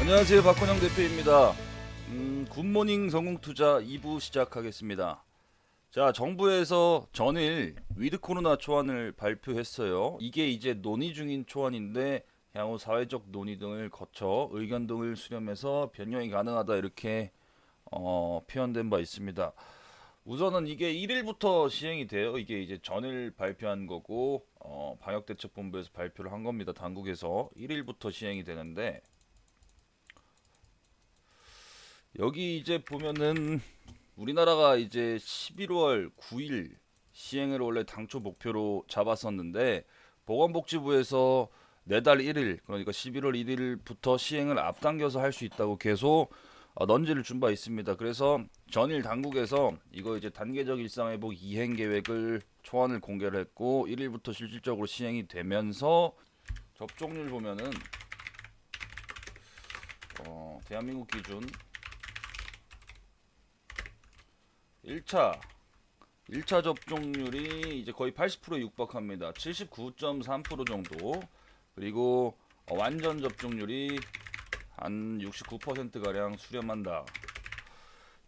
안녕하세요, 박건영 대표입니다. 굿모닝 성공투자 2부 시작하겠습니다. 자, 정부에서 전일 위드 코로나 초안을 발표했어요. 이게 이제 논의 중인 초안인데 향후 사회적 논의 등을 거쳐 의견 등을 수렴해서 변경이 가능하다 이렇게 표현된 바 있습니다. 우선은 이게 1일부터 시행이 돼요. 이게 이제 전일 발표한 거고 방역대책본부에서 발표를 한 겁니다. 당국에서 1일부터 시행이 되는데 여기 이제 보면은 우리나라가 이제 11월 9일 시행을 원래 당초 목표로 잡았었는데 보건복지부에서 내달 1일 그러니까 11월 1일부터 시행을 앞당겨서 할 수 있다고 계속 넌지를 준 바 있습니다. 그래서 전일 당국에서 이거 이제 단계적 일상회복 이행 계획을 초안을 공개를 했고 1일부터 실질적으로 시행이 되면서 접종률 보면은 대한민국 기준 1차 접종률이 이제 거의 80%에 육박합니다. 79.3% 정도. 그리고 완전 접종률이 한 69%가량 수렴한다.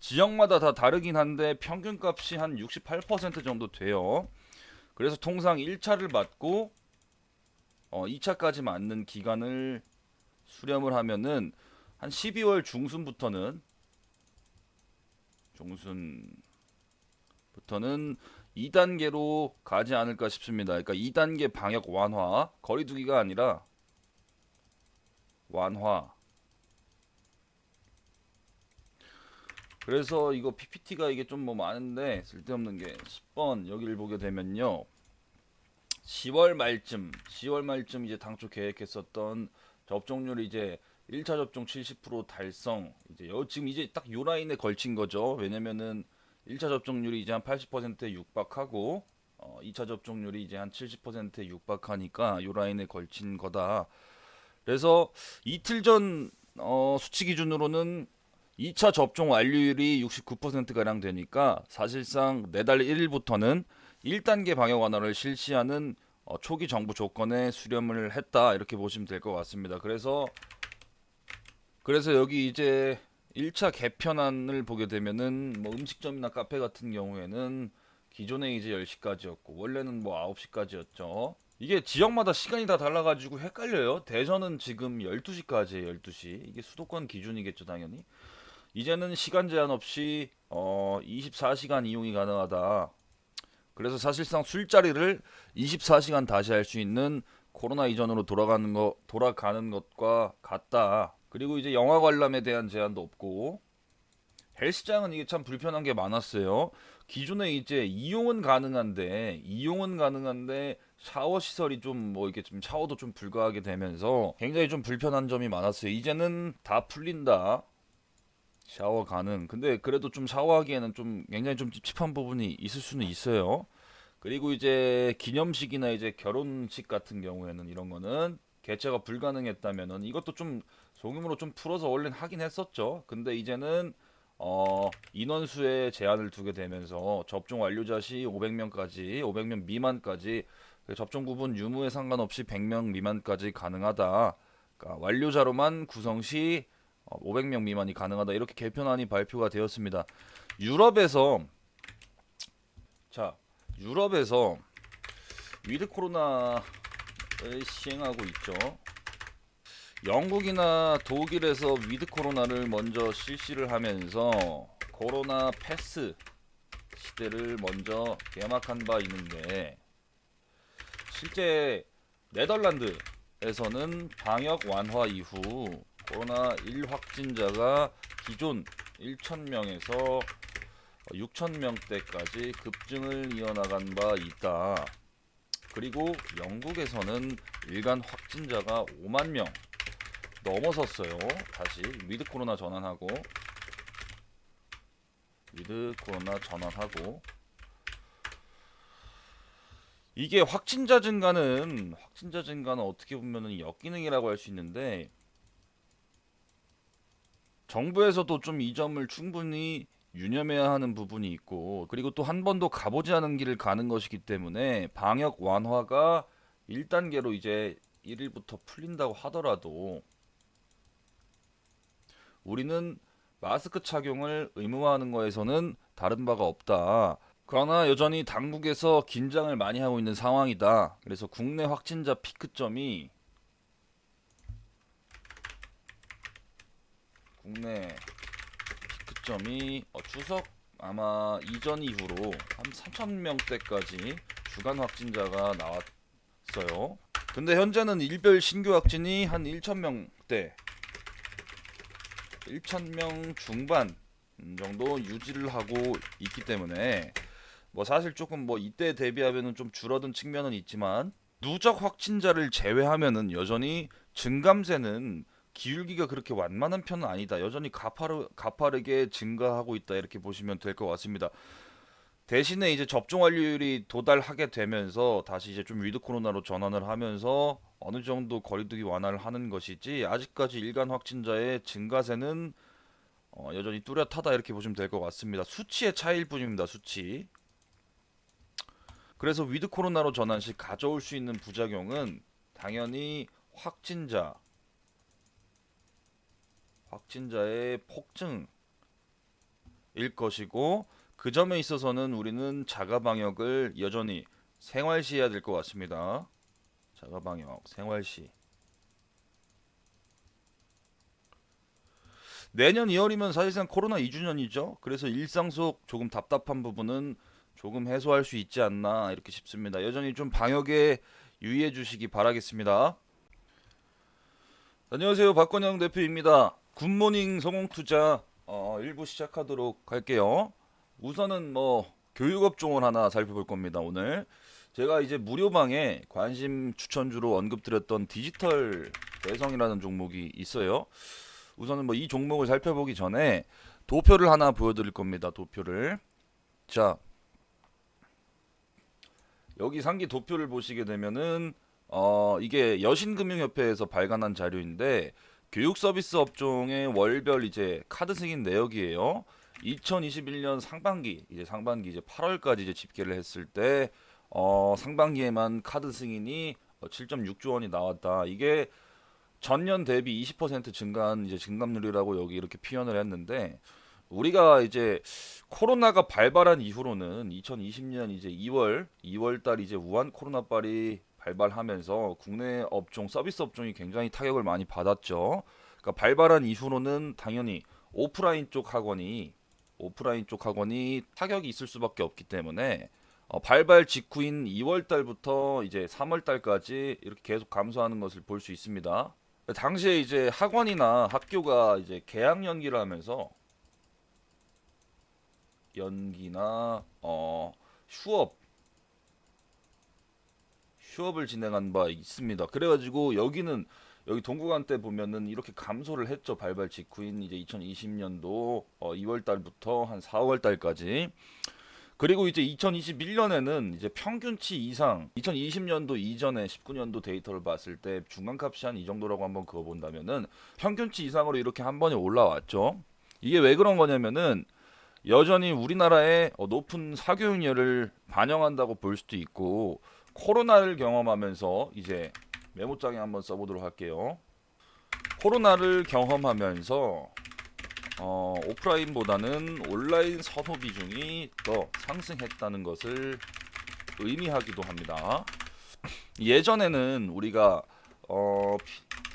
지역마다 다 다르긴 한데 평균값이 한 68% 정도 돼요. 그래서 통상 1차를 맞고 2차까지 맞는 기간을 수렴을 하면은 한 12월 중순부터는 2단계로 가지 않을까 싶습니다. 그러니까 2단계 방역 완화, 거리두기가 아니라 완화. 그래서 이거 PPT가 이게 좀 뭐 많은데 쓸데없는 게 10번 여기를 보게 되면요. 10월 말쯤 이제 당초 계획했었던 접종률이 이제 1차 접종 70% 달성. 이제 지금 이제 딱 요 라인에 걸친 거죠. 왜냐면은 1차 접종률이 이제 한 80%에 육박하고 2차 접종률이 이제 한 70%에 육박하니까 요 라인에 걸친 거다. 그래서 이틀 전 수치 기준으로는 2차 접종 완료율이 69%가량 되니까 사실상 내달 1일부터는 1단계 방역 완화를 실시하는 초기 정부 조건에 수렴을 했다 이렇게 보시면 될 것 같습니다. 그래서 여기 이제 1차 개편안을 보게 되면은 뭐 음식점이나 카페 같은 경우에는 기존에 이제 10시까지였고 원래는 뭐 9시까지였죠. 이게 지역마다 시간이 다 달라가지고 헷갈려요. 대전은 지금 12시까지예요. 12시. 이게 수도권 기준이겠죠, 당연히. 이제는 시간 제한 없이 24시간 이용이 가능하다. 그래서 사실상 술자리를 24시간 다시 할 수 있는 코로나 이전으로 돌아가는 것과 같다. 그리고 이제 영화 관람에 대한 제한도 없고 헬스장은 이게 참 불편한 게 많았어요. 기존에 이제 이용은 가능한데 샤워 시설이 좀 뭐 이게 좀 샤워도 좀 불가하게 되면서 굉장히 좀 불편한 점이 많았어요. 이제는 다 풀린다. 샤워 가능. 근데 그래도 좀 샤워하기에는 좀 굉장히 좀 찝찝한 부분이 있을 수는 있어요. 그리고 이제 기념식이나 이제 결혼식 같은 경우에는 이런 거는 개최가 불가능했다면은 이것도 좀 소규모로 좀 풀어서 원래는 하긴 했었죠. 근데 이제는 인원수에 제한을 두게 되면서 접종 완료자 시 500명까지, 500명 미만까지 접종 구분 유무에 상관없이 100명 미만까지 가능하다. 그러니까 완료자로만 구성 시 500명 미만이 가능하다. 이렇게 개편안이 발표가 되었습니다. 유럽에서 자, 유럽에서 위드 코로나를 시행하고 있죠. 영국이나 독일에서 위드 코로나를 먼저 실시를 하면서 코로나 패스 시대를 먼저 개막한 바 있는데 실제 네덜란드에서는 방역 완화 이후 코로나 1 확진자가 기존 1,000명에서 6,000명대까지 급증을 이어나간 바 있다. 그리고 영국에서는 일간 확진자가 5만 명 넘어섰어요. 다시 위드 코로나 전환하고 이게 확진자 증가는 어떻게 보면은 역기능이라고 할 수 있는데 정부에서도 좀 이 점을 충분히 유념해야 하는 부분이 있고 그리고 또 한 번도 가보지 않은 길을 가는 것이기 때문에 방역 완화가 1단계로 이제 1일부터 풀린다고 하더라도 우리는 마스크 착용을 의무화하는 거에서는 다른 바가 없다. 그러나 여전히 당국에서 긴장을 많이 하고 있는 상황이다. 그래서 국내 확진자 피크점이 추석 아마 이전 이후로 한 3,000명대까지 주간 확진자가 나왔어요. 근데 현재는 일별 신규 확진이 한 1,000명대, 1,000명 중반 정도 유지를 하고 있기 때문에 뭐 사실 조금 뭐 이때 대비하면은 좀 줄어든 측면은 있지만 누적 확진자를 제외하면은 여전히 증감세는 기울기가 그렇게 완만한 편은 아니다. 여전히 가파르게 증가하고 있다. 이렇게 보시면 될 것 같습니다. 대신에 이제 접종 완료율이 도달하게 되면서 다시 이제 좀 위드 코로나로 전환을 하면서 어느 정도 거리두기 완화를 하는 것이지 아직까지 일간 확진자의 증가세는 여전히 뚜렷하다 이렇게 보시면 될 것 같습니다. 수치의 차이일 뿐입니다. 수치. 그래서 위드 코로나로 전환 시 가져올 수 있는 부작용은 당연히 확진자의 폭증일 것이고 그 점에 있어서는 우리는 자가 방역을 여전히 생활시해야 될 것 같습니다. 자가 방역, 생활시. 내년 2월이면 사실상 코로나 2주년이죠. 그래서 일상 속 조금 답답한 부분은 조금 해소할 수 있지 않나 이렇게 싶습니다. 여전히 좀 방역에 유의해 주시기 바라겠습니다. 안녕하세요. 박건영 대표입니다. 굿모닝 성공투자 1부 시작하도록 할게요. 우선은 뭐 교육업종을 하나 살펴볼 겁니다. 오늘 제가 이제 무료방에 관심 추천주로 언급드렸던 디지털 대성이라는 종목이 있어요. 우선은 뭐 이 종목을 살펴보기 전에 도표를 하나 보여드릴 겁니다. 도표를. 자, 여기 상기 도표를 보시게 되면은 이게 여신금융협회에서 발간한 자료인데 교육 서비스 업종의 월별 이제 카드 승인 내역이에요. 2021년 상반기 이제 8월까지 이제 집계를 했을 때 상반기에만 카드 승인이 7.6조 원이 나왔다. 이게 전년 대비 20% 증가한 이제 증감률이라고 여기 이렇게 표현을 했는데 우리가 이제 코로나가 발발한 이후로는 2020년 이제 2월 달 이제 우한 코로나발이 발발하면서 국내 업종 서비스 업종이 굉장히 타격을 많이 받았죠. 그러니까 발발한 이후로는 당연히 오프라인 쪽 학원이 타격이 있을 수밖에 없기 때문에 발발 직후인 2월 달부터 이제 3월 달까지 이렇게 계속 감소하는 것을 볼 수 있습니다. 당시에 이제 학원이나 학교가 이제 개학 연기를 하면서 휴업을 진행한 바 있습니다. 그래가지고 여기 동구간 때 보면은 이렇게 감소를 했죠. 발발 직후인 이제 2020년도 2월 달부터 한 4월 달까지. 그리고 이제 2021년에는 이제 평균치 이상 2020년도 이전에 19년도 데이터를 봤을 때 중간값이 한 이 정도라고 한번 그어본다면은 평균치 이상으로 이렇게 한 번에 올라왔죠. 이게 왜 그런 거냐면은 여전히 우리나라의 높은 사교육열을 반영한다고 볼 수도 있고 코로나를 경험하면서 이제 메모장에 한번 써보도록 할게요. 코로나를 경험하면서 오프라인보다는 온라인 선호 비중이 더 상승했다는 것을 의미하기도 합니다. 예전에는 우리가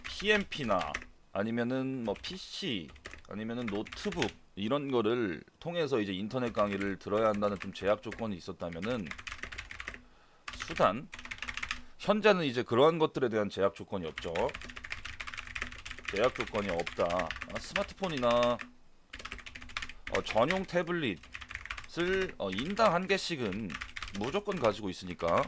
PMP나 아니면은 뭐 PC 아니면은 노트북 이런 거를 통해서 이제 인터넷 강의를 들어야 한다는 좀 제약 조건이 있었다면은 현재는 이제 그러한 것들에 대한 제약 조건이 없죠. 제약 조건이 없다. 스마트폰이나 전용 태블릿을 인당 한 개씩은 무조건 가지고 있으니까.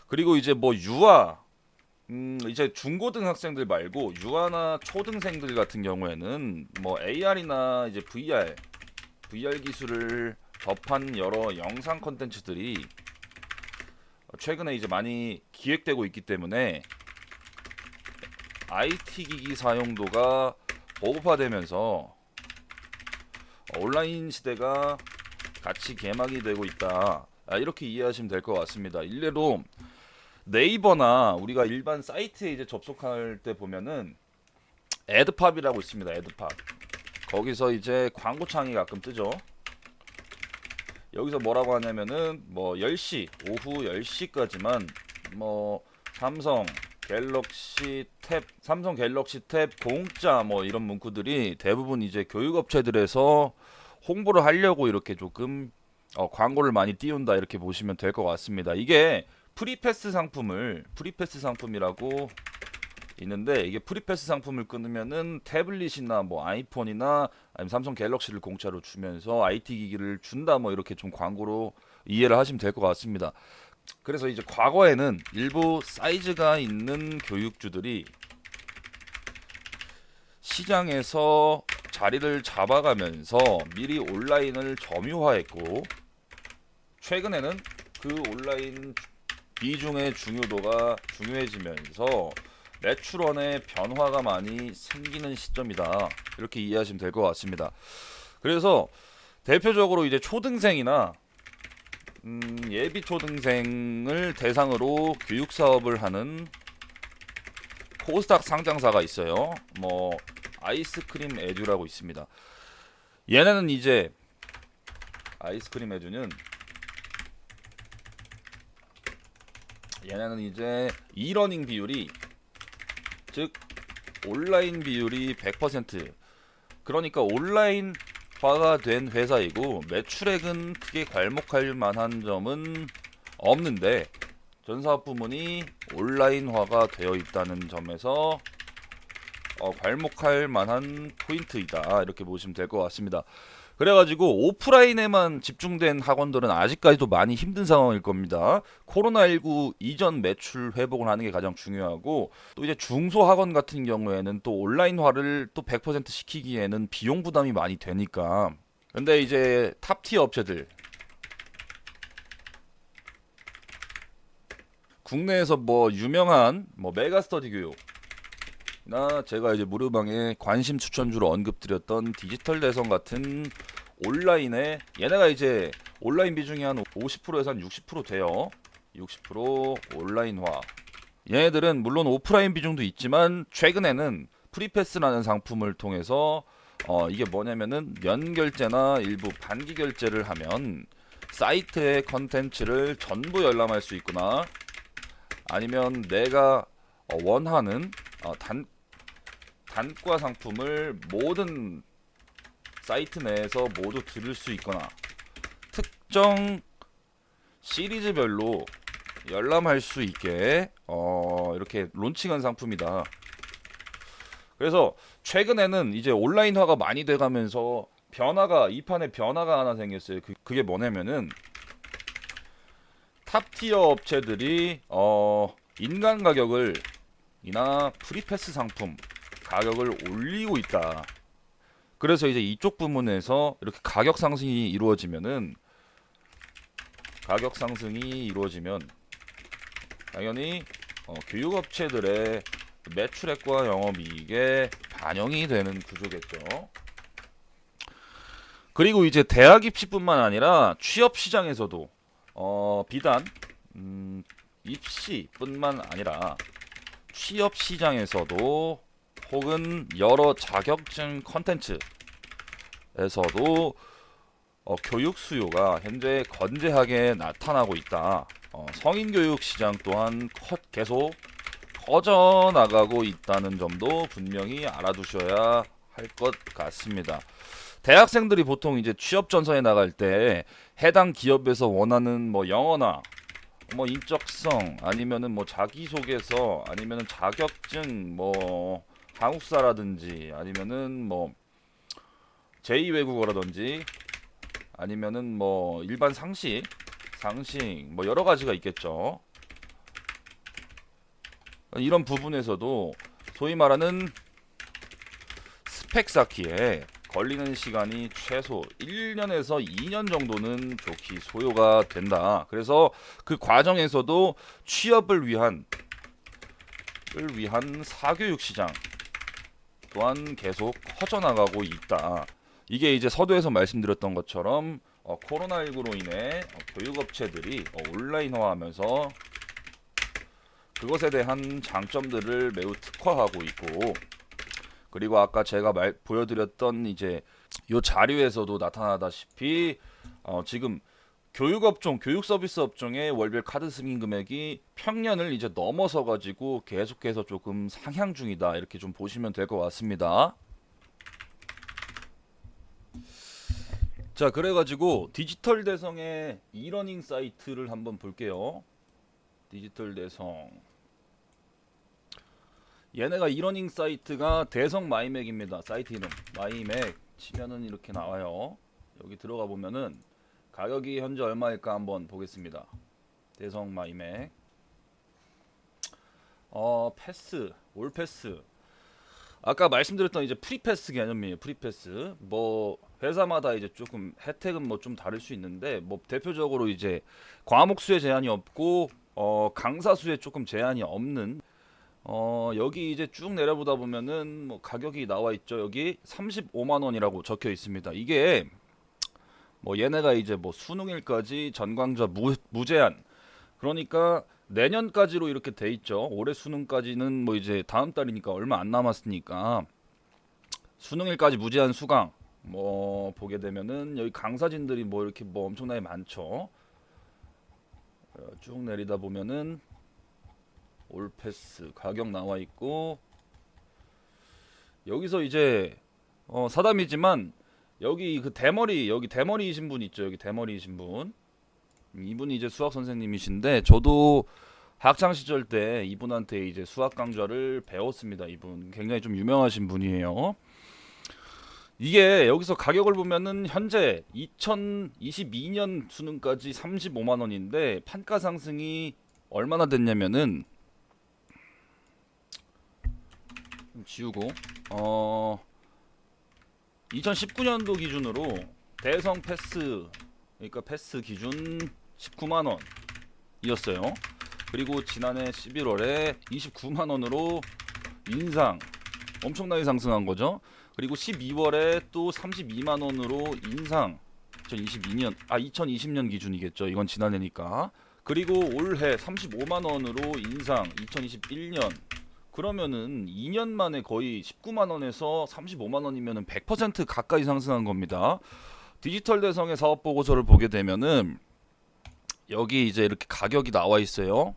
그리고 이제 뭐 이제 중고등학생들 말고 유아나 초등생들 같은 경우에는 뭐 AR이나 이제 VR 기술을 접한 여러 영상 컨텐츠들이 최근에 이제 많이 기획되고 있기 때문에 IT 기기 사용도가 보급화되면서 온라인 시대가 같이 개막이 되고 있다. 이렇게 이해하시면 될 것 같습니다. 일례로 네이버나 우리가 일반 사이트에 이제 접속할 때 보면은 에드팝이라고 있습니다. 에드팝. 거기서 이제 광고창이 가끔 뜨죠. 여기서 뭐라고 하냐면은 뭐 10시, 오후 10시까지만 뭐 삼성 갤럭시 탭 공짜 뭐 이런 문구들이 대부분 이제 교육업체들에서 홍보를 하려고 이렇게 조금 광고를 많이 띄운다 이렇게 보시면 될 것 같습니다. 이게 프리패스 상품이라고 있는데, 이게 프리패스 상품을 끊으면은 태블릿이나 뭐 아이폰이나 아니면 삼성 갤럭시를 공짜로 주면서 IT 기기를 준다 뭐 이렇게 좀 광고로 이해를 하시면 될 것 같습니다. 그래서 이제 과거에는 일부 사이즈가 있는 교육주들이 시장에서 자리를 잡아가면서 미리 온라인을 점유화했고, 최근에는 그 온라인 비중의 중요해지면서 매출원의 변화가 많이 생기는 시점이다 이렇게 이해하시면 될 것 같습니다. 그래서 대표적으로 이제 초등생이나 예비 초등생을 대상으로 교육 사업을 하는 코스닥 상장사가 있어요. 뭐 아이스크림 에듀라고 있습니다. 얘네는 이제 아이스크림 에듀는 이러닝 비율이, 즉 온라인 비율이 100%, 그러니까 온라인화가 된 회사이고 매출액은 크게 괄목할 만한 점은 없는데 전사업 부문이 온라인화가 되어 있다는 점에서 괄목할 만한 포인트이다 이렇게 보시면 될 것 같습니다. 그래가지고 오프라인에만 집중된 학원들은 아직까지도 많이 힘든 상황일 겁니다. 코로나19 이전 매출 회복을 하는 게 가장 중요하고, 또 이제 중소 학원 같은 경우에는 또 온라인화를 또 100% 시키기에는 비용 부담이 많이 되니까. 근데 이제 탑티어 업체들, 국내에서 뭐 유명한 뭐 메가스터디 교육나 제가 이제 무료방에 관심 추천주로 언급드렸던 디지털 대성 같은 온라인에, 얘네가 이제 온라인 비중이 한 50%에서 한 60% 돼요. 60% 온라인화. 얘네들은 물론 오프라인 비중도 있지만 최근에는 프리패스라는 상품을 통해서 이게 뭐냐면은 면결제나 일부 반기 결제를 하면 사이트의 컨텐츠를 전부 열람할 수 있거나, 아니면 내가 원하는 단과 상품을 모든 사이트 내에서 모두 들을 수 있거나 특정 시리즈별로 열람할 수 있게 이렇게 론칭한 상품이다. 그래서 최근에는 이제 온라인화가 많이 돼가면서 이 판에 변화가 하나 생겼어요. 그게 뭐냐면은 탑티어 업체들이 인간 가격을 이나 프리패스 상품 가격을 올리고 있다. 그래서 이제 이쪽 부문에서 이렇게 가격 상승이 이루어지면 당연히 교육업체들의 매출액과 영업이익에 반영이 되는 구조겠죠. 그리고 이제 대학 입시뿐만 아니라 취업 시장에서도 비단 입시뿐만 아니라 취업 시장에서도 혹은 여러 자격증 컨텐츠에서도 교육 수요가 현재 건재하게 나타나고 있다. 성인 교육 시장 또한 계속 커져나가고 있다는 점도 분명히 알아두셔야 할 것 같습니다. 대학생들이 보통 이제 취업 전선에 나갈 때 해당 기업에서 원하는 뭐 영어나 뭐 인적성, 아니면은 뭐 자기소개서, 아니면은 자격증, 뭐 한국사라든지, 아니면은 뭐 제2외국어라든지, 아니면은 뭐 일반 상식 뭐 여러 가지가 있겠죠. 이런 부분에서도 소위 말하는 스펙 쌓기에 걸리는 시간이 최소 1년에서 2년 정도는 좋게 소요가 된다. 그래서 그 과정에서도 취업을 위한 사교육 시장 또한 계속 커져나가고 있다. 이게 이제 서두에서 말씀드렸던 것처럼 코로나19로 인해 교육업체들이 온라인화하면서 그것에 대한 장점들을 매우 특화하고 있고, 그리고 아까 제가 보여드렸던 이제 요 자료에서도 나타나다시피 지금 교육업종, 교육서비스 업종의 월별 카드 승인 금액이 평년을 이제 넘어서 가지고 계속해서 조금 상향 중이다, 이렇게 좀 보시면 될 것 같습니다. 자, 그래가지고 디지털 대성의 이러닝 사이트를 한번 볼게요. 디지털 대성, 얘네가 이러닝 사이트가 대성 마이맥입니다. 사이트 이름 마이맥 치면은 이렇게 나와요. 여기 들어가 보면은 가격이 현재 얼마일까 한번 보겠습니다. 대성 마이맥 패스, 올 패스, 아까 말씀드렸던 이제 프리패스 개념이에요. 프리패스 뭐 회사마다 이제 조금 혜택은 뭐 좀 다를 수 있는데, 뭐 대표적으로 이제 과목 수에 제한이 없고 강사 수에 조금 제한이 없는, 여기 이제 쭉 내려보다 보면은 뭐 가격이 나와 있죠. 여기 35만 원이라고 적혀 있습니다. 이게 뭐 얘네가 이제 뭐 수능일까지 전광자 무제한, 그러니까 내년까지로 이렇게 돼 있죠. 올해 수능까지는 뭐 이제 다음 달이니까 얼마 안 남았으니까 수능일까지 무제한 수강, 뭐 보게 되면은 여기 강사진들이 뭐 이렇게 뭐 엄청나게 많죠. 쭉 내리다 보면은 올패스 가격 나와 있고, 여기서 이제 사담이지만 여기 그 대머리, 여기 대머리이신 분 있죠. 여기 대머리이신 분, 이분이 이제 수학 선생님이신데, 저도 학창 시절 때 이분한테 이제 수학 강좌를 배웠습니다. 이분 굉장히 좀 유명하신 분이에요. 이게 여기서 가격을 보면은 현재 2022년 수능까지 35만 원인데 판가 상승이 얼마나 됐냐면은, 좀 지우고 2019년도 기준으로 대성 패스, 그러니까 패스 기준 19만 원이었어요. 그리고 지난해 11월에 29만 원으로 인상, 엄청나게 상승한 거죠. 그리고 12월에 또 32만 원으로 인상. 2020년 기준이겠죠. 이건 지난해니까. 그리고 올해 35만 원으로 인상. 2021년. 그러면은 2년 만에 거의 19만 원에서 35만 원이면은 100% 가까이 상승한 겁니다. 디지털 대성의 사업 보고서를 보게 되면은 여기 이제 이렇게 가격이 나와 있어요.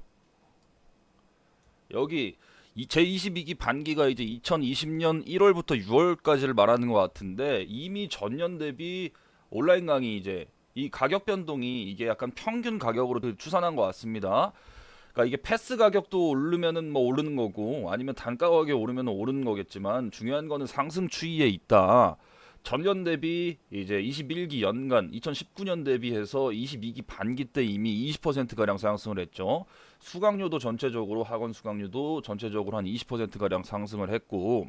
여기 제22기 반기가 이제 2020년 1월부터 6월까지를 말하는 것 같은데, 이미 전년 대비 온라인 강의 이제 이 가격 변동이 이게 약간 평균 가격으로 추산한 것 같습니다. 그러니까 이게 패스 가격도 오르면은 뭐 오르는 거고, 아니면 단가 가격이 오르면 오르는 거겠지만, 중요한 거는 상승 추이에 있다. 전년 대비 이제 21기 연간 2019년 대비해서 22기 반기 때 이미 20% 가량 상승을 했죠. 수강료도 전체적으로, 학원 수강료도 전체적으로 한 20% 가량 상승을 했고,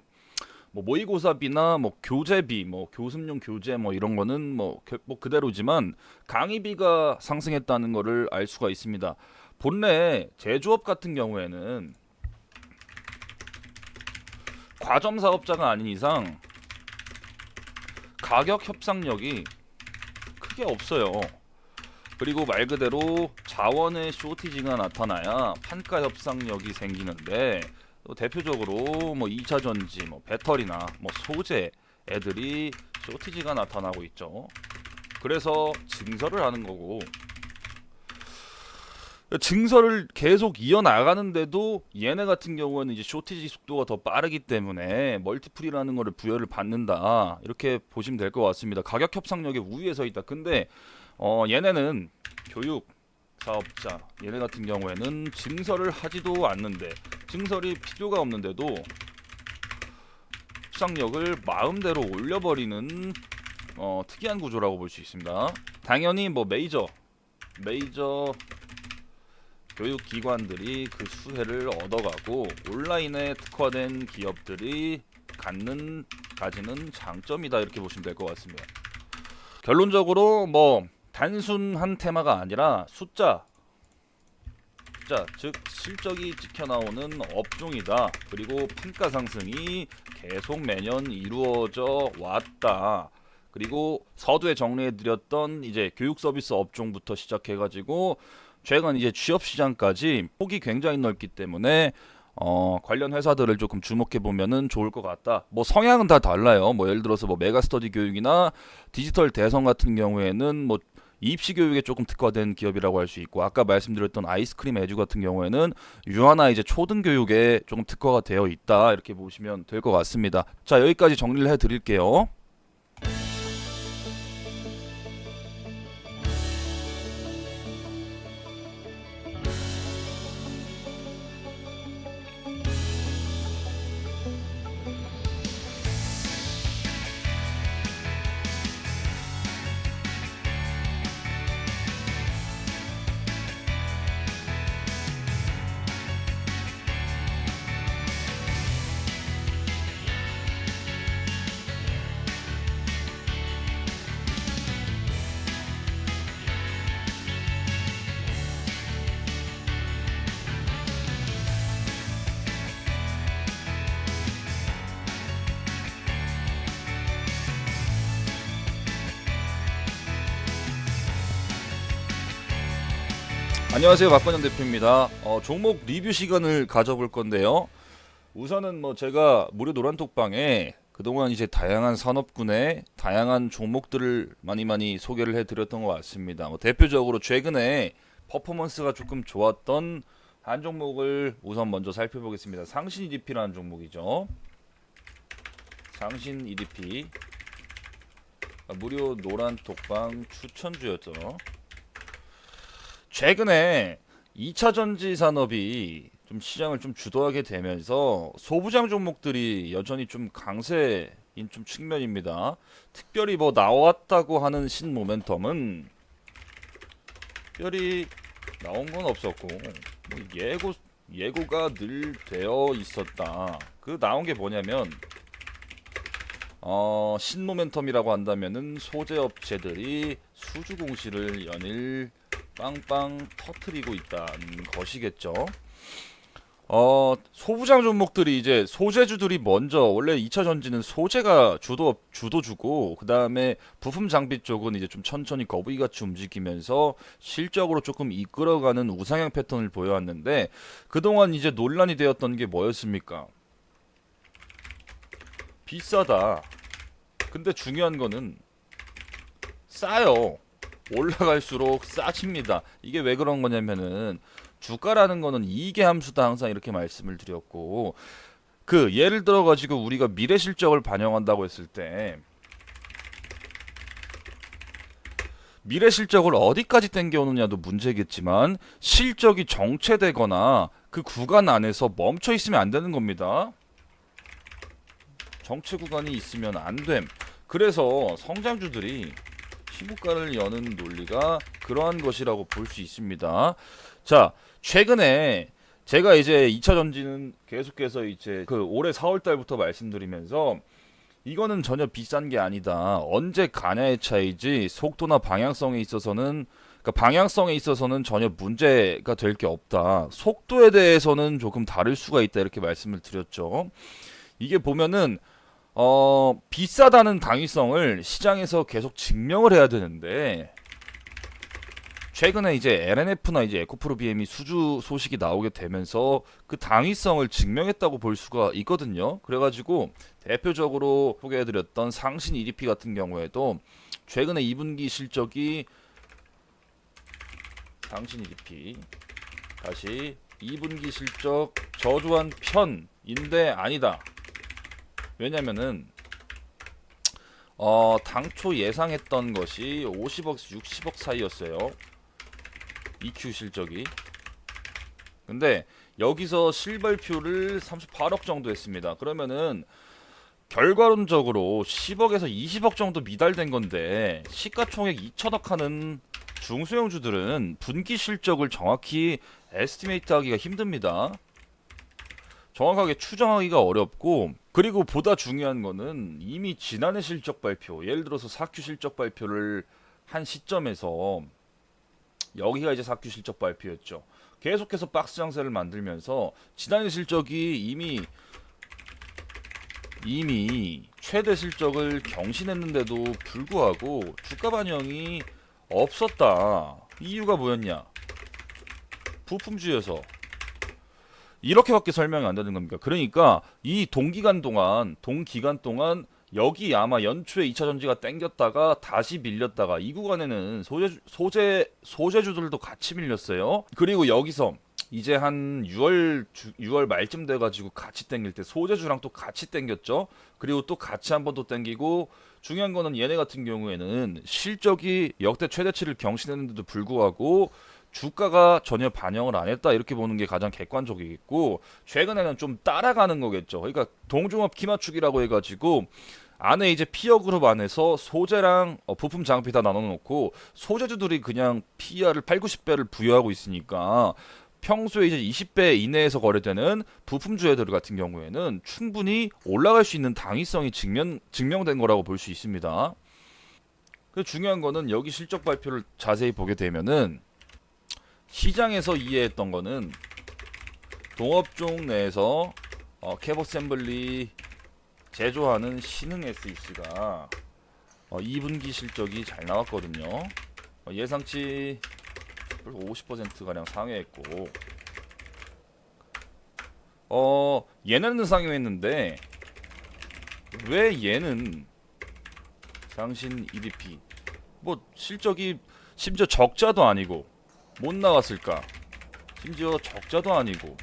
뭐 모의고사비나 뭐 교재비, 뭐 교습용 교재 뭐 이런 거는 뭐 그대로지만 강의비가 상승했다는 거를 알 수가 있습니다. 본래 제조업 같은 경우에는 과점 사업자가 아닌 이상 가격 협상력이 크게 없어요. 그리고 말 그대로 자원의 쇼티지가 나타나야 판가 협상력이 생기는데, 또 대표적으로 뭐 2차 전지, 뭐 배터리나 뭐 소재 애들이 쇼티지가 나타나고 있죠. 그래서 증설을 하는 거고, 증설을 계속 이어나가는데도 얘네 같은 경우는 이제 쇼티지 속도가 더 빠르기 때문에 멀티플이라는 거를 부여를 받는다, 이렇게 보시면 될 것 같습니다. 가격 협상력에 우위에 서 있다. 근데 얘네는 교육 사업자, 얘네 같은 경우에는 증설을 하지도 않는데, 증설이 필요가 없는데도 협상력을 마음대로 올려버리는 특이한 구조라고 볼 수 있습니다. 당연히 뭐 메이저 교육기관들이 그 수혜를 얻어가고, 온라인에 특화된 기업들이 가지는 장점이다, 이렇게 보시면 될 것 같습니다. 결론적으로 뭐 단순한 테마가 아니라 숫자, 즉 실적이 찍혀 나오는 업종이다. 그리고 판가 상승이 계속 매년 이루어져 왔다. 그리고 서두에 정리해드렸던 이제 교육 서비스 업종부터 시작해가지고 최근 이제 취업 시장까지 폭이 굉장히 넓기 때문에 관련 회사들을 조금 주목해 보면은 좋을 것 같다. 뭐 성향은 다 달라요. 뭐 예를 들어서 뭐 메가스터디 교육이나 디지털 대성 같은 경우에는 뭐 입시 교육에 조금 특화된 기업이라고 할 수 있고, 아까 말씀드렸던 아이스크림 에듀 같은 경우에는 유아나 이제 초등 교육에 조금 특화가 되어 있다, 이렇게 보시면 될 것 같습니다. 자, 여기까지 정리를 해 드릴게요. 안녕하세요, 박건영 대표입니다. 종목 리뷰 시간을 가져볼 건데요. 우선은 뭐 제가 무료 노란톡방에 그동안 이제 다양한 산업군의 다양한 종목들을 많이 소개를 해드렸던 것 같습니다. 뭐 대표적으로 최근에 퍼포먼스가 조금 좋았던 한 종목을 우선 먼저 살펴보겠습니다. 상신 EDP라는 종목이죠. 상신 EDP 무료 노란톡방 추천주였죠. 최근에 2차 전지 산업이 좀 시장을 좀 주도하게 되면서 소부장 종목들이 여전히 좀 강세인 좀 측면입니다. 특별히 뭐 나왔다고 하는 신모멘텀은 특별히 나온 건 없었고, 뭐 예고가 늘 되어 있었다. 그 나온 게 뭐냐면 신모멘텀이라고 한다면은 소재 업체들이 수주 공시를 연일 빵빵 터트리고 있다는 것이겠죠. 소부장 종목들이 이제 소재주들이 먼저, 원래 2차 전지는 소재가 주도주고, 그 다음에 부품 장비 쪽은 이제 좀 천천히 거북이같이 움직이면서 실적으로 조금 이끌어가는 우상향 패턴을 보여왔는데, 그동안 이제 논란이 되었던 게 뭐였습니까? 비싸다. 근데 중요한 거는 싸요. 올라갈수록 싸집니다. 이게 왜 그런 거냐면은 주가라는 거는 이익의 함수다, 항상 이렇게 말씀을 드렸고, 그 예를 들어 가지고 우리가 미래 실적을 반영한다고 했을 때 미래 실적을 어디까지 땡겨오느냐도 문제겠지만, 실적이 정체되거나 그 구간 안에서 멈춰 있으면 안 되는 겁니다. 정체 구간이 있으면 안 됨. 그래서 성장주들이 시국가를 여는 논리가 그러한 것이라고 볼 수 있습니다. 자, 최근에 제가 이제 2차 전지는 계속해서 이제 그 올해 4월 달부터 말씀드리면서 이거는 전혀 비싼 게 아니다. 언제 가냐의 차이지 속도나 방향성에 있어서는, 그러니까 방향성에 있어서는 전혀 문제가 될 게 없다. 속도에 대해서는 조금 다를 수가 있다, 이렇게 말씀을 드렸죠. 이게 보면은 비싸다는 당위성을 시장에서 계속 증명을 해야 되는데, 최근에 이제 LNF나 이제 에코프로 BM이 수주 소식이 나오게 되면서 그 당위성을 증명했다고 볼 수가 있거든요. 그래가지고 대표적으로 소개해드렸던 상신 EDP 같은 경우에도 최근에 2분기 실적이, 상신 EDP 다시 2분기 실적 저조한 편인데 아니다. 왜냐면은 당초 예상했던 것이 50억, 60억 사이였어요. EQ 실적이. 근데 여기서 실발표를 38억 정도 했습니다. 그러면은 결과론적으로 10억에서 20억 정도 미달된 건데, 시가총액 2천억 하는 중소형주들은 분기 실적을 정확히 에스티메이트 하기가 힘듭니다. 정확하게 추정하기가 어렵고, 그리고 보다 중요한 거는 이미 지난해 실적 발표, 예를 들어서 4Q 실적 발표를 한 시점에서, 여기가 이제 4Q 실적 발표였죠. 계속해서 박스 장세를 만들면서 지난해 실적이 이미 최대 실적을 경신했는데도 불구하고 주가 반영이 없었다. 이유가 뭐였냐? 부품주여서. 이렇게밖에 설명이 안 되는 겁니다. 그러니까 이 동기간 동안 여기 아마 연초에 2차 전지가 땡겼다가 다시 밀렸다가 이 구간에는 소재주들도 같이 밀렸어요. 그리고 여기서 이제 한 6월 말쯤 돼가지고 같이 땡길 때 소재주랑 또 같이 땡겼죠. 그리고 또 같이 한 번 또 땡기고, 중요한 거는 얘네 같은 경우에는 실적이 역대 최대치를 경신했는데도 불구하고 주가가 전혀 반영을 안 했다, 이렇게 보는 게 가장 객관적이겠고, 최근에는 좀 따라가는 거겠죠. 그러니까 동종업 키맞추기라고 해가지고 안에 이제 피어 그룹 안에서 소재랑 부품 장비 다 나눠놓고 소재주들이 그냥 PER을 8, 90배를 부여하고 있으니까 평소에 이제 20배 이내에서 거래되는 부품주애들 같은 경우에는 충분히 올라갈 수 있는 당위성이 증명된 거라고 볼 수 있습니다. 그 중요한 거는 여기 실적 발표를 자세히 보게 되면은 시장에서 이해했던 거는 동업종 내에서 캡어셈블리 제조하는 신흥 SEC가 2분기 실적이 잘 나왔거든요. 예상치 50%가량 상회했고, 얘네는 상회했는데 왜 얘는 상신 EDP 뭐 실적이 심지어 적자도 아니고 못 나왔을까? 심지어 적자도 아니고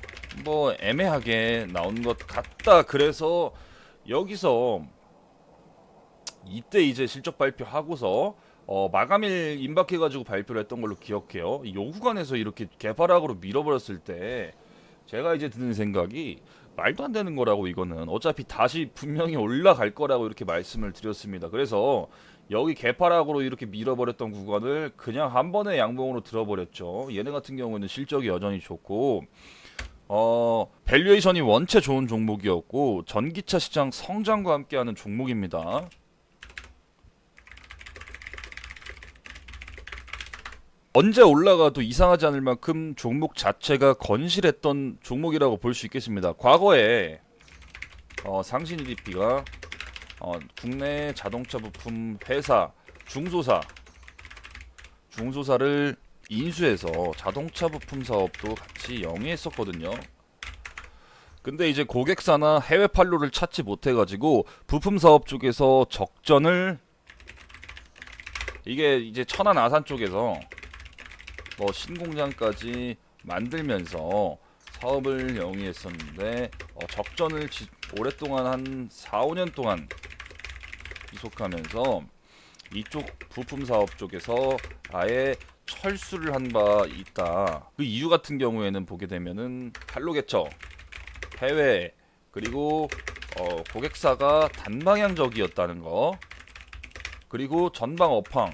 뭐 애매하게 나온 것 같다. 그래서 여기서 이때 이제 실적 발표하고서 마감일 임박해가지고 발표를 했던 걸로 기억해요. 요 구간에서 이렇게 개파락으로 밀어버렸을 때 제가 이제 드는 생각이 말도 안 되는 거라고. 이거는 어차피 다시 분명히 올라갈 거라고 이렇게 말씀을 드렸습니다. 그래서 여기 개파락으로 이렇게 밀어버렸던 구간을 그냥 한 번에 양봉으로 들어버렸죠. 얘네 같은 경우에는 실적이 여전히 좋고 밸류에이션이 원체 좋은 종목이었고 전기차 시장 성장과 함께하는 종목입니다. 언제 올라가도 이상하지 않을 만큼 종목 자체가 건실했던 종목이라고 볼 수 있겠습니다. 과거에 상신 EDP가 국내 자동차 부품 회사 중소사를 인수해서 자동차 부품 사업도 같이 영위했었거든요. 근데 이제 고객사나 해외 판로를 찾지 못해가지고 부품 사업 쪽에서 적전을, 이게 이제 천안 아산 쪽에서 신공장까지 만들면서 사업을 영위했었는데 적전을 오랫동안 한 4, 5년 동안 지속하면서 이쪽 부품 사업 쪽에서 아예 철수를 한 바 있다. 그 이유 같은 경우에는 보게 되면은 판로겠죠. 해외, 그리고 고객사가 단방향적이었다는 거, 그리고 전방 업황,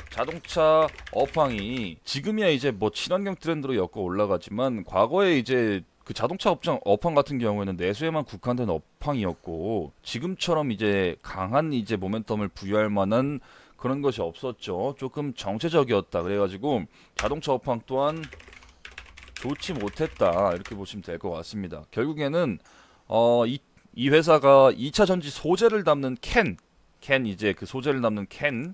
자동차 업황이 지금이야 이제 친환경 트렌드로 엮어 올라가지만 과거에 이제 그 자동차 업황 같은 경우에는 내수에만 국한된 업황이었고 지금처럼 이제 강한 이제 모멘텀을 부여할 만한 그런 것이 없었죠. 조금 정체적이었다. 그래가지고 자동차 업황 또한 좋지 못했다, 이렇게 보시면 될 것 같습니다. 결국에는 이 회사가 2차 전지 소재를 담는 캔 이제 그 소재를 담는 캔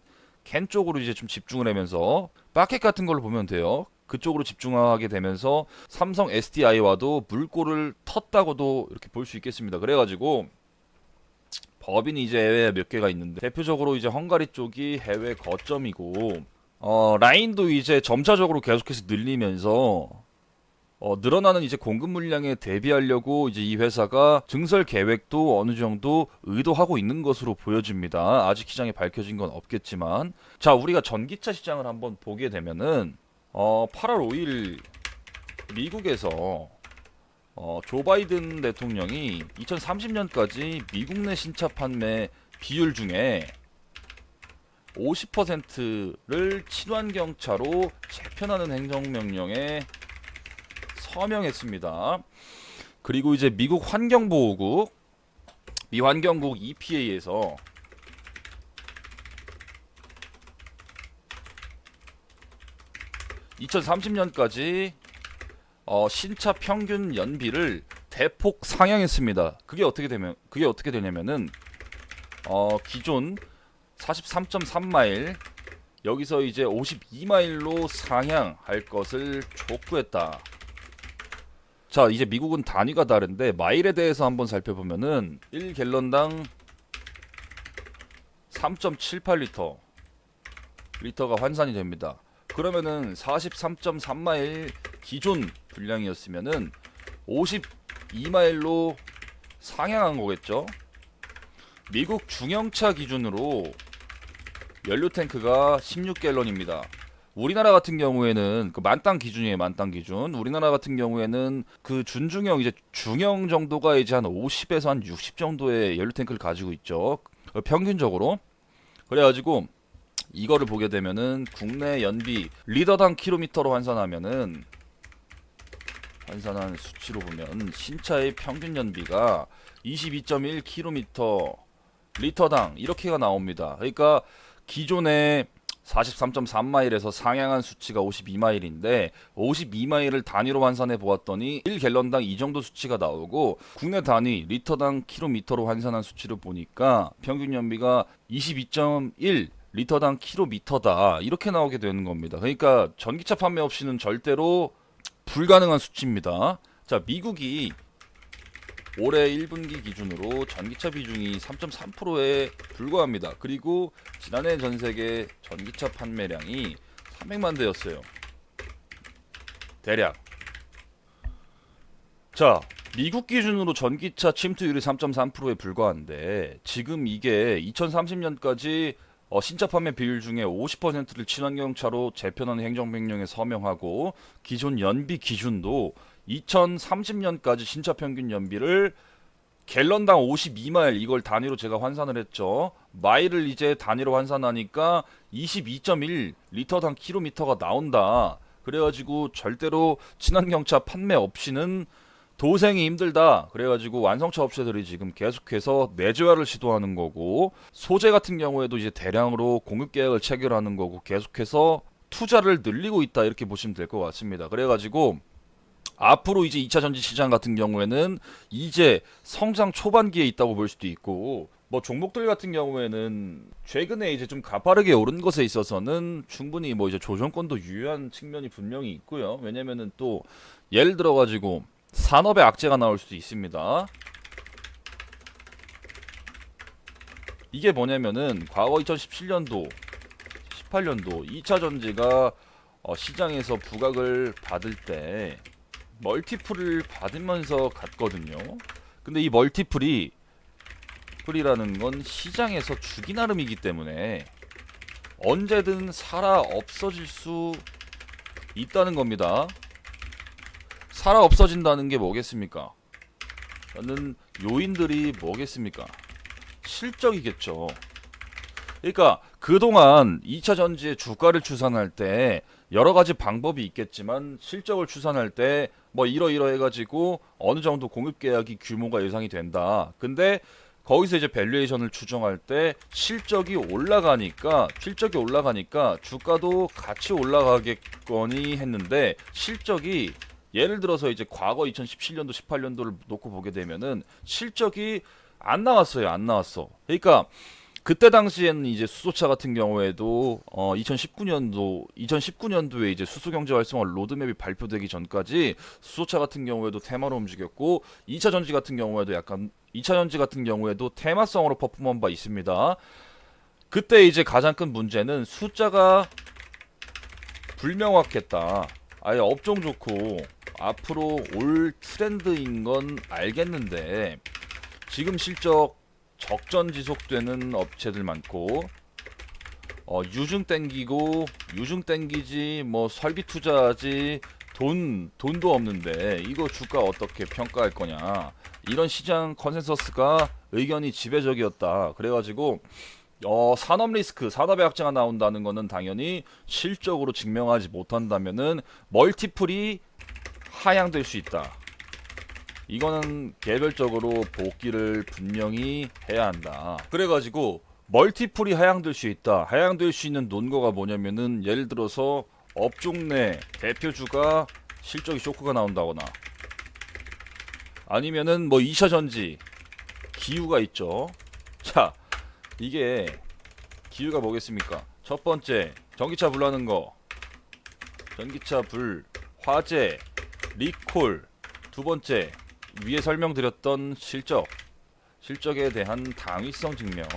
쪽으로 이제 좀 집중을 하면서 바켓 같은 걸로 보면 돼요. 그쪽으로 집중하게 되면서 삼성 SDI와도 물꼬를 텄다고도 이렇게 볼 수 있겠습니다. 그래가지고 법인이 이제 해외에 몇 개가 있는데 대표적으로 이제 헝가리 쪽이 해외 거점이고 라인도 이제 점차적으로 계속해서 늘리면서 늘어나는 이제 공급 물량에 대비하려고 이제 이 회사가 증설 계획도 어느 정도 의도하고 있는 것으로 보여집니다. 아직 시장에 밝혀진 건 없겠지만, 자, 우리가 전기차 시장을 한번 보게 되면은 8월 5일 미국에서 조 바이든 대통령이 2030년까지 미국 내 신차 판매 비율 중에 50%를 친환경차로 재편하는 행정명령에 서명했습니다. 그리고 이제 미국 환경보호국, 미 환경국 EPA에서 (2030년까지) 신차 평균 연비를 대폭 상향했습니다. 그게 어떻게 되냐면은 기존 43.3마일 여기서 이제 52마일로 상향할 것을 촉구했다. 자, 이제 미국은 단위가 다른데 마일에 대해서 한번 살펴보면은 1갤런당 3.78리터 리터가 환산이 됩니다. 그러면은 43.3마일 기존 분량이었으면은 52마일로 상향한 거겠죠. 미국 중형차 기준으로 연료 탱크가 16갤런입니다. 우리나라 같은 경우에는 그 만땅 기준이에요. 만땅 기준. 우리나라 같은 경우에는 그 준중형 이제 중형 정도가 이제 한 50에서 한 60 정도의 연료 탱크를 가지고 있죠. 평균적으로. 그래가지고 이거를 보게 되면은 국내 연비 리터당 킬로미터로 환산하면은 환산한 수치로 보면 신차의 평균 연비가 22.1km 리터당 이렇게가 나옵니다. 그러니까 기존의 43.3마일에서 상향한 수치가 52마일인데 52마일을 단위로 환산해 보았더니 1갤런당 이 정도 수치가 나오고 국내 단위 리터당 킬로미터로 환산한 수치를 보니까 평균 연비가 22.1 리터당 킬로미터다 이렇게 나오게 되는 겁니다. 그러니까 전기차 판매 없이는 절대로 불가능한 수치입니다. 자, 미국이 올해 1분기 기준으로 전기차 비중이 3.3%에 불과합니다. 그리고 지난해 전세계 전기차 판매량이 300만 대였어요. 대략. 자, 미국 기준으로 전기차 침투율이 3.3%에 불과한데 지금 이게 2030년까지 신차 판매 비율 중에 50%를 친환경차로 재편하는 행정명령에 서명하고 기존 연비 기준도 2030년까지 신차 평균 연비를 갤런당 52마일 이걸 단위로 제가 환산을 했죠. 마일을 이제 단위로 환산하니까 22.1 리터당 킬로미터가 나온다. 그래가지고 절대로 친환경차 판매 없이는 도생이 힘들다. 그래가지고 완성차 업체들이 지금 계속해서 내재화를 시도하는 거고 소재 같은 경우에도 이제 대량으로 공급 계약을 체결하는 거고 계속해서 투자를 늘리고 있다 이렇게 보시면 될 것 같습니다. 그래가지고 앞으로 이제 2차 전지 시장 같은 경우에는 이제 성장 초반기에 있다고 볼 수도 있고 뭐 종목들 같은 경우에는 최근에 이제 좀 가파르게 오른 것에 있어서는 충분히 뭐 이제 조정권도 유효한 측면이 분명히 있고요. 왜냐면은 또 예를 들어 가지고 산업의 악재가 나올 수도 있습니다. 이게 뭐냐면은 과거 2017년도 18년도 2차 전지가 시장에서 부각을 받을 때 멀티플을 받으면서 갔거든요. 근데 이 멀티플이라는 건 시장에서 주기 나름이기 때문에 언제든 살아 없어질 수 있다는 겁니다. 살아 없어진다는 게 뭐겠습니까? 저는 요인들이 뭐겠습니까? 실적이겠죠. 그러니까 그동안 2차 전지의 주가를 추산할 때 여러 가지 방법이 있겠지만 실적을 추산할 때 뭐 이러이러해가지고 어느 정도 공급 계약이 규모가 예상이 된다. 근데 거기서 이제 밸류에이션을 추정할 때 실적이 올라가니까 주가도 같이 올라가겠거니 했는데 실적이 예를 들어서 이제 과거 2017년도 18년도를 놓고 보게 되면은 실적이 안 나왔어요. 안 나왔어. 그러니까 그때 당시에는 이제 수소차 같은 경우에도 2019년도에 이제 수소경제 활성화 로드맵이 발표되기 전까지 수소차 같은 경우에도 테마로 움직였고 2차 전지 같은 경우에도 테마성으로 퍼포먼 바 있습니다. 그때 이제 가장 큰 문제는 숫자가 불명확했다. 아예 업종 좋고 앞으로 올 트렌드인 건 알겠는데 지금 실적 적전 지속되는 업체들 많고 유증 땡기지 뭐 설비 투자하지 돈도 없는데 이거 주가 어떻게 평가할 거냐 이런 시장 컨센서스가 의견이 지배적이었다. 그래가지고 산업 리스크, 산업의 악재가 나온다는 거는 당연히 실적으로 증명하지 못한다면은 멀티플이 하향될 수 있다. 이거는 개별적으로 복귀를 분명히 해야 한다. 그래가지고 멀티플이 하향될 수 있다. 하향될 수 있는 논거가 뭐냐면은 예를 들어서 업종 내 대표주가 실적이 쇼크가 나온다거나 아니면은 뭐 2차 전지 기후가 있죠. 자, 이게 기후가 뭐겠습니까? 첫 번째 전기차 불나는 거, 전기차 불, 화재, 리콜 두 번째, 위에 설명드렸던 실적에 대한 당위성 증명.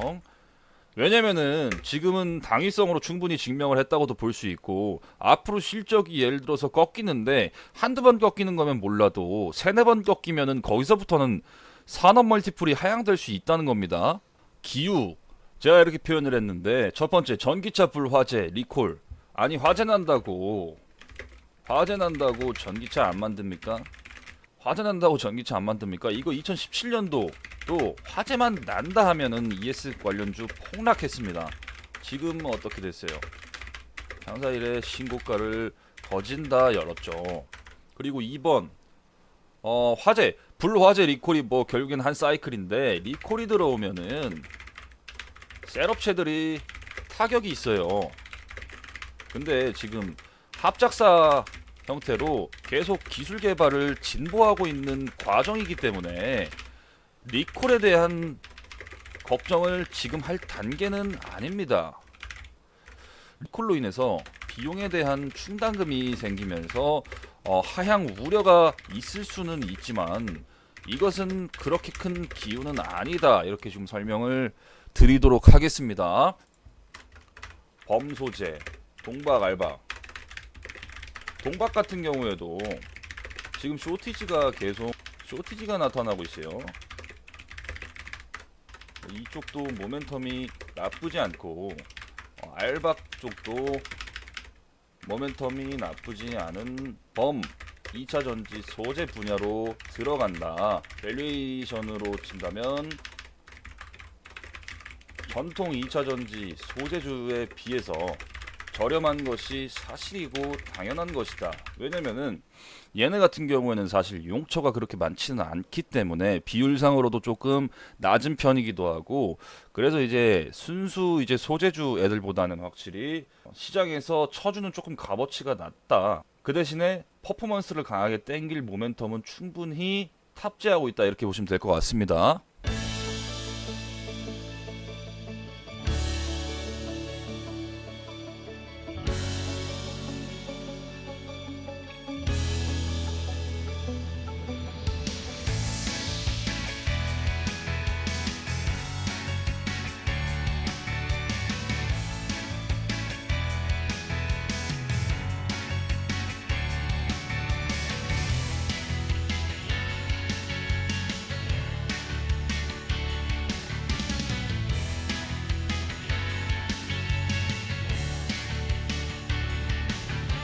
왜냐면은 지금은 당위성으로 충분히 증명을 했다고도 볼 수 있고, 앞으로 실적이 예를 들어서 꺾이는데 한두 번 꺾이는 거면 몰라도 세네 번 꺾이면은 거기서부터는 산업 멀티플이 하향될 수 있다는 겁니다. 기후, 제가 이렇게 표현을 했는데, 첫 번째 전기차 불화재 리콜. 아니 화재 난다고 전기차 안 만듭니까? 화재 난다고 전기차 안 만듭니까? 이거 2017년도 또 화재만 난다 하면은 ES 관련주 폭락했습니다. 지금 어떻게 됐어요? 장사일에 신고가를 거진다 열었죠. 그리고 2번 화재 불화재 리콜이 뭐 결국엔 한 사이클인데, 리콜이 들어오면은 셀업체들이 타격이 있어요. 근데 지금 합작사 형태로 계속 기술 개발을 진보하고 있는 과정이기 때문에 리콜에 대한 걱정을 지금 할 단계는 아닙니다. 리콜로 인해서 비용에 대한 충당금이 생기면서 하향 우려가 있을 수는 있지만 이것은 그렇게 큰 기운은 아니다. 이렇게 좀 설명을 드리도록 하겠습니다. 범소재, 동박 알바. 동박 같은 경우에도 지금 쇼티지가 나타나고 있어요. 이쪽도 모멘텀이 나쁘지 않고, 알박 쪽도 모멘텀이 나쁘지 않은 범 2차 전지 소재 분야로 들어간다. 밸류에이션으로 친다면 전통 2차 전지 소재주에 비해서 저렴한 것이 사실이고 당연한 것이다. 왜냐면은 얘네 같은 경우에는 사실 용처가 그렇게 많지는 않기 때문에 비율상으로도 조금 낮은 편이기도 하고, 그래서 이제 순수 이제 소재주 애들보다는 확실히 시장에서 쳐주는 조금 값어치가 낮다. 그 대신에 퍼포먼스를 강하게 땡길 모멘텀은 충분히 탑재하고 있다. 이렇게 보시면 될 것 같습니다.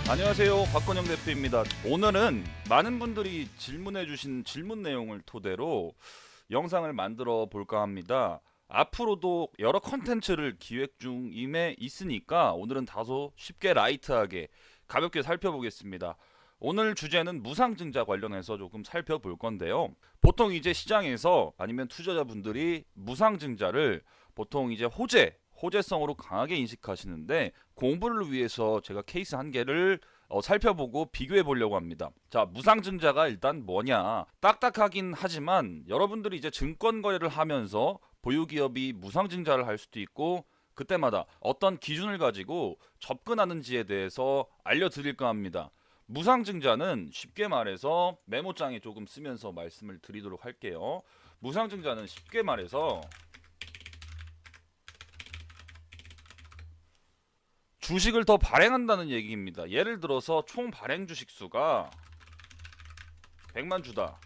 안녕하세요, 박건영 대표입니다. 오늘은 많은 분들이 질문해주신 질문 내용을 토대로 영상을 만들어 볼까 합니다. 앞으로도 여러 컨텐츠를 기획 중임에 있으니까 오늘은 다소 쉽게 라이트하게 가볍게 살펴보겠습니다. 오늘 주제는 무상증자 관련해서 조금 살펴볼 건데요. 보통 이제 시장에서 아니면 투자자분들이 무상증자를 보통 이제 호재성으로 강하게 인식하시는데, 공부를 위해서 제가 케이스 한 개를 살펴보고 비교해 보려고 합니다. 자, 무상증자가 일단 뭐냐? 딱딱하긴 하지만 여러분들이 이제 증권 거래를 하면서 보유기업이 무상증자를 할 수도 있고, 그때마다 어떤 기준을 가지고 접근하는지에 대해서 알려드릴까 합니다. 무상증자는 쉽게 말해서 메모장에 조금 쓰면서 말씀을 드리도록 할게요. 무상증자는 쉽게 말해서 주식을 더 발행한다는 얘기입니다. 예를 들어서 총 발행 주식 수가 100만 주다.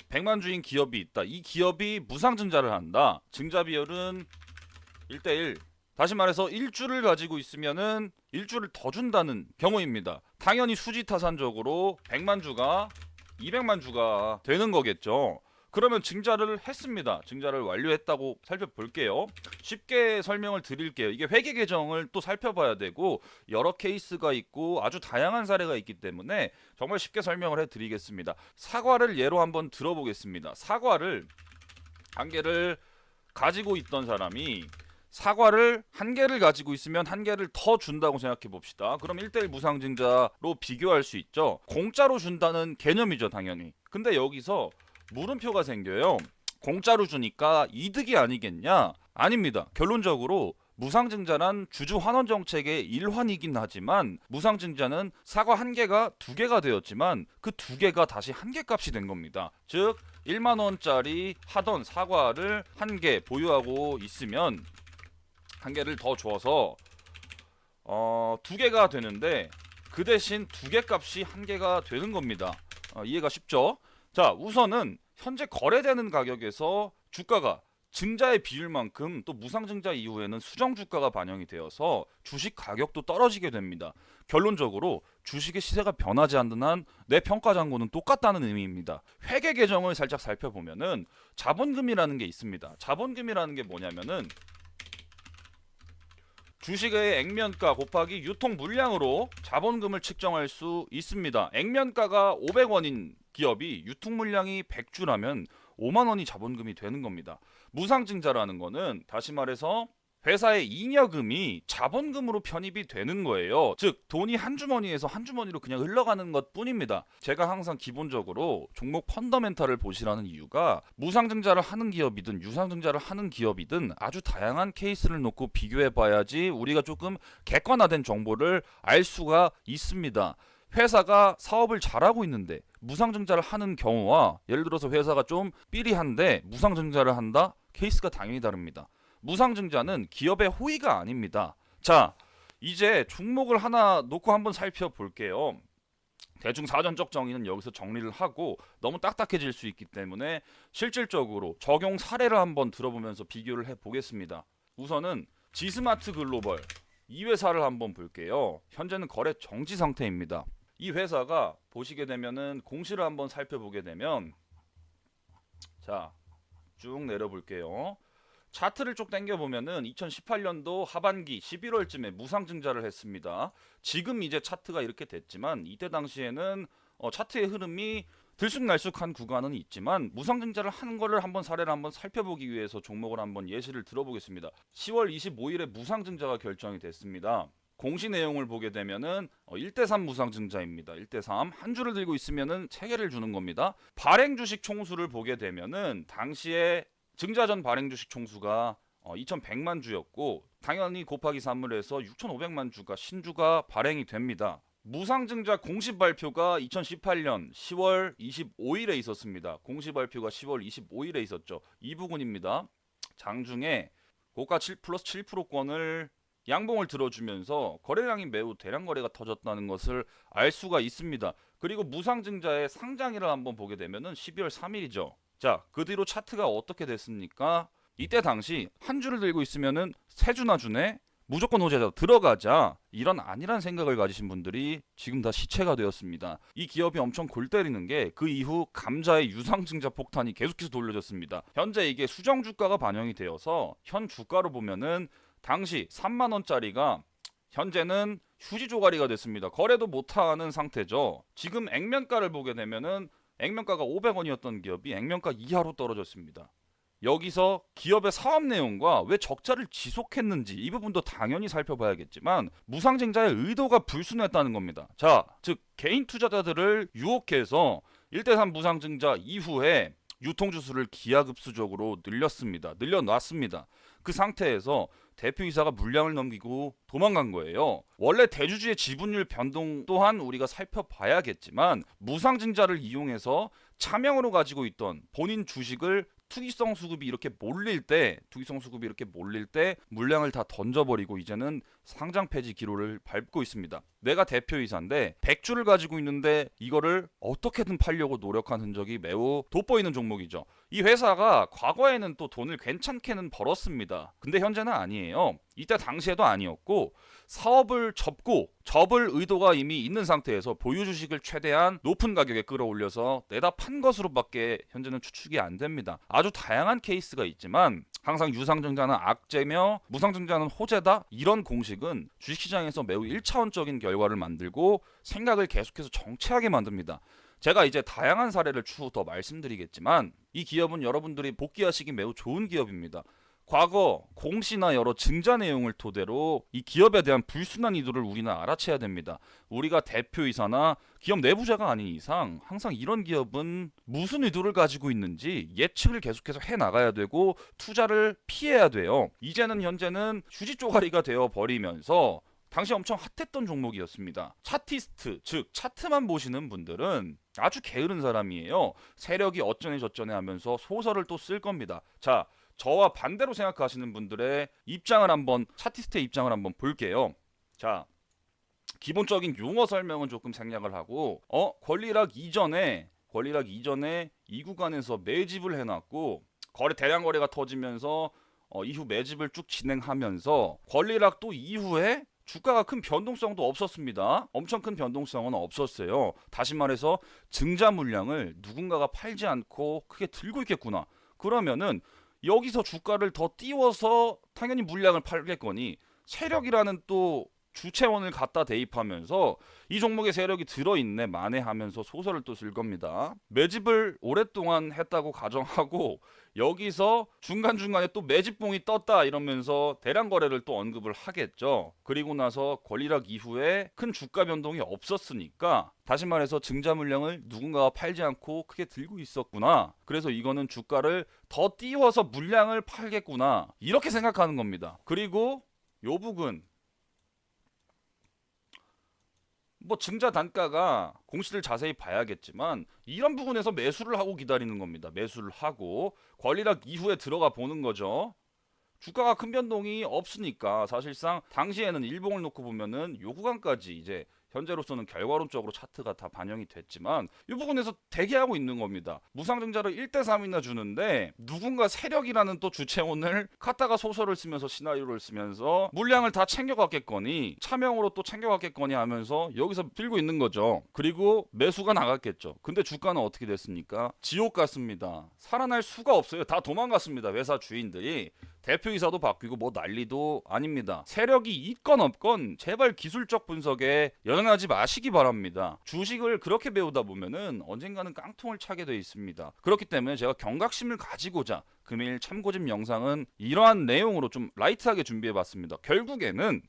100만 주인 기업이 있다. 이 기업이 무상증자를 한다. 증자 비율은 1대1. 다시 말해서 1주를 가지고 있으면은 1주를 더 준다는 경우입니다. 당연히 수지타산적으로 100만 주가 200만 주가 되는 거겠죠. 그러면 증자를 했습니다. 증자를 완료했다고 살펴볼게요. 쉽게 설명을 드릴게요. 이게 회계 계정을 또 살펴봐야 되고 여러 케이스가 있고 아주 다양한 사례가 있기 때문에 정말 쉽게 설명을 해드리겠습니다. 사과를 예로 한번 들어보겠습니다. 사과를 한 개를 가지고 있던 사람이 사과를 한 개를 가지고 있으면 한 개를 더 준다고 생각해 봅시다. 그럼 1대1 무상증자로 비교할 수 있죠. 공짜로 준다는 개념이죠, 당연히. 근데 여기서 물음표가 생겨요. 공짜로 주니까 이득이 아니겠냐? 아닙니다. 결론적으로 무상증자란 주주 환원 정책의 일환이긴 하지만 무상증자는 사과 한 개가 두 개가 되었지만 그 두 개가 다시 한 개 값이 된 겁니다. 즉 1만 원짜리 하던 사과를 한 개 보유하고 있으면 한 개를 더 줘서 두 개가 되는데 그 대신 두 개 값이 한 개가 되는 겁니다. 이해가 쉽죠? 자, 우선은 현재 거래되는 가격에서 주가가 증자의 비율만큼 또 무상증자 이후에는 수정주가가 반영이 되어서 주식 가격도 떨어지게 됩니다. 결론적으로 주식의 시세가 변하지 않는 한 내 평가장고는 똑같다는 의미입니다. 회계 계정을 살짝 살펴보면은 자본금이라는 게 있습니다. 자본금이라는 게 뭐냐면은 주식의 액면가 곱하기 유통 물량으로 자본금을 측정할 수 있습니다. 액면가가 500원인 기업이 유통 물량이 100주라면 5만 원이 자본금이 되는 겁니다. 무상증자라는 거는 다시 말해서 회사의 잉여금이 자본금으로 편입이 되는 거예요. 즉 돈이 한 주머니에서 한 주머니로 그냥 흘러가는 것 뿐입니다. 제가 항상 기본적으로 종목 펀더멘탈을 보시라는 이유가 무상증자를 하는 기업이든 유상증자를 하는 기업이든 아주 다양한 케이스를 놓고 비교해 봐야지 우리가 조금 객관화된 정보를 알 수가 있습니다. 회사가 사업을 잘하고 있는데 무상증자를 하는 경우와 예를 들어서 회사가 좀 삐리한데 무상증자를 한다? 케이스가 당연히 다릅니다. 무상증자는 기업의 호의가 아닙니다. 자, 이제 종목을 하나 놓고 한번 살펴볼게요. 대충 사전적 정의는 여기서 정리를 하고 너무 딱딱해질 수 있기 때문에 실질적으로 적용 사례를 한번 들어보면서 비교를 해보겠습니다. 우선은 지스마트 글로벌 이 회사를 한번 볼게요. 현재는 거래 정지 상태입니다. 이 회사가 보시게 되면은 공시를 한번 살펴보게 되면 자, 쭉 내려볼게요. 차트를 쭉 당겨보면은 2018년도 하반기 11월쯤에 무상증자를 했습니다. 지금 이제 차트가 이렇게 됐지만 이때 당시에는 차트의 흐름이 들쑥날쑥한 구간은 있지만 무상증자를 하는 거를 한번 사례를 한번 살펴보기 위해서 종목을 한번 예시를 들어보겠습니다. 10월 25일에 무상증자가 결정이 됐습니다. 공시 내용을 보게 되면은 1대3 무상증자입니다. 1대3 한 주를 들고 있으면은 3개를 주는 겁니다. 발행 주식 총수를 보게 되면은 당시에 증자 전 발행 주식 총수가 2100만 주였고 당연히 곱하기 3을 해서 6500만 주가 신주가 발행이 됩니다. 무상증자 공시 발표가 2018년 10월 25일에 있었습니다. 공시 발표가 10월 25일에 있었죠. 이 부분입니다. 장중에 고가 7 플러스 7%권을 양봉을 들어주면서 거래량이 매우 대량 거래가 터졌다는 것을 알 수가 있습니다. 그리고 무상증자의 상장일을 한번 보게 되면은 12월 3일이죠. 자, 그 뒤로 차트가 어떻게 됐습니까? 이때 당시 한 주를 들고 있으면은 세 주나 주네 무조건 호재다 들어가자 이런 아니란 생각을 가지신 분들이 지금 다 시체가 되었습니다. 이 기업이 엄청 골 때리는 게 그 이후 감자의 유상증자 폭탄이 계속해서 돌려졌습니다. 현재 이게 수정 주가가 반영이 되어서 현 주가로 보면은 당시 3만 원짜리가 현재는 휴지 조가리가 됐습니다. 거래도 못하는 상태죠. 지금 액면가를 보게 되면은 액면가가 500원이었던 기업이 액면가 이하로 떨어졌습니다. 여기서 기업의 사업 내용과 왜 적자를 지속했는지 이 부분도 당연히 살펴봐야겠지만 무상증자의 의도가 불순했다는 겁니다. 자, 즉 개인 투자자들을 유혹해서 1대3 무상증자 이후에 유통주수를 기하급수적으로 늘려놨습니다. 그 상태에서 대표이사가 물량을 넘기고 도망간 거예요. 원래 대주주의 지분율 변동 또한 우리가 살펴봐야겠지만 무상증자를 이용해서 차명으로 가지고 있던 본인 주식을 투기성 수급이 이렇게 몰릴 때 물량을 다 던져버리고 이제는 상장 폐지 기로를 밟고 있습니다. 내가 대표이사인데 100주를 가지고 있는데 이거를 어떻게든 팔려고 노력한 흔적이 매우 돋보이는 종목이죠. 이 회사가 과거에는 또 돈을 괜찮게는 벌었습니다. 근데 현재는 아니에요. 이때 당시에도 아니었고 사업을 접을 의도가 이미 있는 상태에서 보유 주식을 최대한 높은 가격에 끌어올려서 내다 판 것으로밖에 현재는 추측이 안 됩니다. 아주 다양한 케이스가 있지만 항상 유상증자는 악재며 무상증자는 호재다 이런 공식은 주식시장에서 매우 1차원적인 결과를 만들고 생각을 계속해서 정체하게 만듭니다. 제가 이제 다양한 사례를 추후 더 말씀드리겠지만 이 기업은 여러분들이 복귀하시기 매우 좋은 기업입니다. 과거 공시나 여러 증자 내용을 토대로 이 기업에 대한 불순한 의도를 우리는 알아채야 됩니다. 우리가 대표이사나 기업 내부자가 아닌 이상 항상 이런 기업은 무슨 의도를 가지고 있는지 예측을 계속해서 해나가야 되고 투자를 피해야 돼요. 이제는 현재는 휴지 쪼가리가 되어버리면서 당시 엄청 핫했던 종목이었습니다. 차티스트, 즉 차트만 보시는 분들은 아주 게으른 사람이에요. 세력이 어쩌네 저쩌네 하면서 소설을 또 쓸 겁니다. 자, 저와 반대로 생각하시는 분들의 입장을 한번 차티스트의 입장을 한번 볼게요. 자, 기본적인 용어 설명은 조금 생략을 하고 권리락 이전에 이 구간에서 매집을 해놨고 대량 거래가 터지면서 이후 매집을 쭉 진행하면서 권리락 또 이후에 주가가 큰 변동성도 없었습니다. 엄청 큰 변동성은 없었어요. 다시 말해서 증자 물량을 누군가가 팔지 않고 크게 들고 있겠구나. 그러면은 여기서 주가를 더 띄워서 당연히 물량을 팔겠거니 세력이라는 또 주체원을 갖다 대입하면서 이 종목에 세력이 들어있네 만회하면서 소설을 또 쓸 겁니다. 매집을 오랫동안 했다고 가정하고 여기서 중간중간에 또 매집봉이 떴다 이러면서 대량 거래를 또 언급을 하겠죠. 그리고 나서 권리락 이후에 큰 주가 변동이 없었으니까 다시 말해서 증자 물량을 누군가가 팔지 않고 크게 들고 있었구나. 그래서 이거는 주가를 더 띄워서 물량을 팔겠구나. 이렇게 생각하는 겁니다. 그리고 요 부분 증자 단가가 공시를 자세히 봐야겠지만 이런 부분에서 매수를 하고 기다리는 겁니다. 매수를 하고 권리락 이후에 들어가 보는 거죠. 주가가 큰 변동이 없으니까 사실상 당시에는 일봉을 놓고 보면은 요 구간까지 이제 현재로서는 결과론적으로 차트가 다 반영이 됐지만 이 부분에서 대기하고 있는 겁니다. 무상증자를 1대3이나 주는데 누군가 세력이라는 또 주체원을 갖다가 소설을 쓰면서 시나리오를 쓰면서 물량을 다 챙겨갔겠거니 차명으로 또 챙겨갔겠거니 하면서 여기서 들고 있는 거죠. 그리고 매수가 나갔겠죠. 근데 주가는 어떻게 됐습니까? 지옥 같습니다. 살아날 수가 없어요. 다 도망갔습니다. 회사 주인들이. 대표이사도 바뀌고 난리도 아닙니다. 세력이 있건 없건 제발 기술적 분석에 연연하지 마시기 바랍니다. 주식을 그렇게 배우다 보면은 언젠가는 깡통을 차게 돼 있습니다. 그렇기 때문에 제가 경각심을 가지고자 금일 참고집 영상은 이러한 내용으로 좀 라이트하게 준비해봤습니다. 결국에는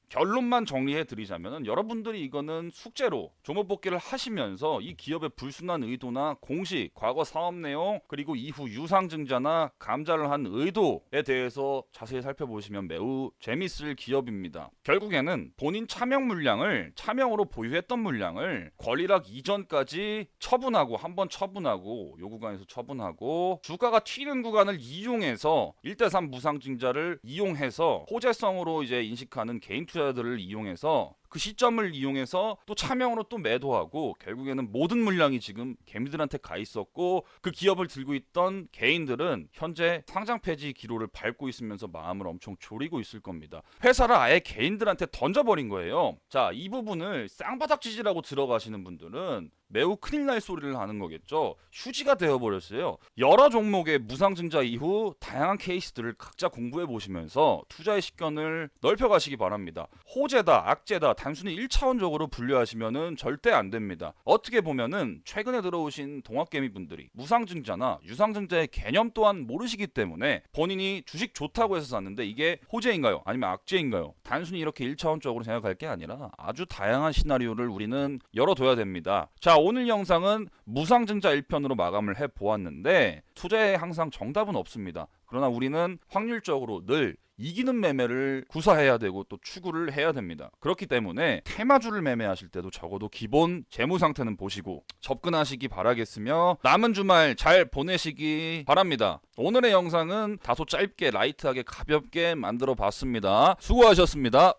결론만 정리해 드리자면 여러분들이 이거는 숙제로 조목복귀를 하시면서 이 기업의 불순한 의도나 공시, 과거 사업 내용 그리고 이후 유상증자나 감자를 한 의도에 대해서 자세히 살펴보시면 매우 재밌을 기업입니다. 결국에는 본인 차명으로 보유했던 물량을 권리락 이전까지 처분하고 한번 처분하고 요 구간에서 처분하고 주가가 튀는 구간을 이용해서 1대3 무상증자를 이용해서 호재성으로 이제 인식하는 개인 투자자들을 이용해서 그 시점을 이용해서 또 차명으로 또 매도하고 결국에는 모든 물량이 지금 개미들한테 가 있었고 그 기업을 들고 있던 개인들은 현재 상장 폐지 기로를 밟고 있으면서 마음을 엄청 졸이고 있을 겁니다. 회사를 아예 개인들한테 던져버린 거예요. 자, 이 부분을 쌍바닥지지라고 들어가시는 분들은 매우 큰일 날 소리를 하는 거겠죠. 휴지가 되어버렸어요. 여러 종목의 무상증자 이후 다양한 케이스들을 각자 공부해 보시면서 투자의 식견을 넓혀가시기 바랍니다. 호재다, 악재다 단순히 1차원적으로 분류하시면은 절대 안 됩니다. 어떻게 보면은 최근에 들어오신 동학개미 분들이 무상증자나 유상증자의 개념 또한 모르시기 때문에 본인이 주식 좋다고 해서 샀는데 이게 호재인가요? 아니면 악재인가요? 단순히 이렇게 1차원적으로 생각할 게 아니라 아주 다양한 시나리오를 우리는 열어둬야 됩니다. 자, 오늘 영상은 무상증자 1편으로 마감을 해보았는데 투자에 항상 정답은 없습니다. 그러나 우리는 확률적으로 늘 이기는 매매를 구사해야 되고 또 추구를 해야 됩니다. 그렇기 때문에 테마주를 매매하실 때도 적어도 기본 재무 상태는 보시고 접근하시기 바라겠으며 남은 주말 잘 보내시기 바랍니다. 오늘의 영상은 다소 짧게 라이트하게 가볍게 만들어 봤습니다. 수고하셨습니다.